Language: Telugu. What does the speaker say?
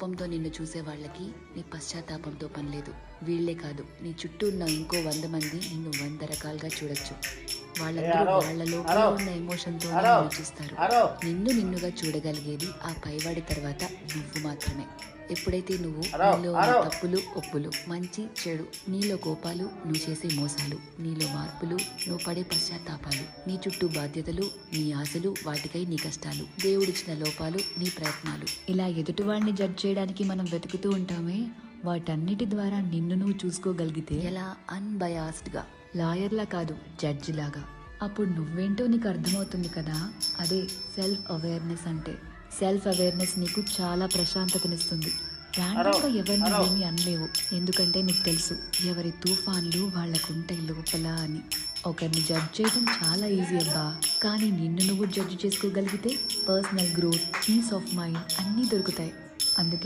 కోపంతో నిన్ను చూసే వాళ్ళకి నీ పశ్చాత్తాపంతో పని లేదు. వీళ్లే కాదు, నీ చుట్టూ ఉన్న ఇంకో 100 మంది నిన్ను 100 రకాలుగా చూడొచ్చు. వాళ్ళందరూ వాళ్ళలో ఉన్న ఎమోషన్తో ఆలోచిస్తారు. నిన్నుగా చూడగలిగేది ఆ పైవాడి తర్వాత నువ్వు మాత్రమే. ఎప్పుడైతే నువ్వు నీలో ఉన్న తప్పులు, ఒప్పులు, మంచి చెడు, నీలో కోపాలు, నువ్వు చేసే మోసాలు, నీలో మార్పులు, నువ్వు పడే పశ్చాత్తాపాలు, నీ చుట్టూ బాధ్యతలు, నీ ఆశలు, వాటికై నీ కష్టాలు, దేవుడిచ్చిన లోపాలు, నీ ప్రయత్నాలు, ఇలా ఎదుటివాడిని జడ్జ్ చేయడానికి మనం వెతుకుతూ ఉంటామే, వాటన్నిటి ద్వారా నిన్ను నువ్వు చూసుకోగలిగితే ఎలా అన్బయాస్డ్గా, లాయర్లా కాదు జడ్జి లాగా, అప్పుడు నువ్వేంటో నీకు అర్థమవుతుంది కదా. అదే సెల్ఫ్ అవేర్నెస్ అంటే. సెల్ఫ్ అవేర్నెస్ నీకు చాలా ప్రశాంతతనిస్తుంది. ర్యాండమ్గా ఎవరిని ఏమీ అనలేవు, ఎందుకంటే నీకు తెలుసు ఎవరి తుఫాన్లు వాళ్ళకుంటాయి లోపల అని. ఒకరిని జడ్జ్ చేయడం చాలా ఈజీ అబ్బా, కానీ నిన్ను నువ్వు జడ్జ్ చేసుకోగలిగితే personal growth, peace of mind అన్నీ దొరుకుతాయి. అందుకే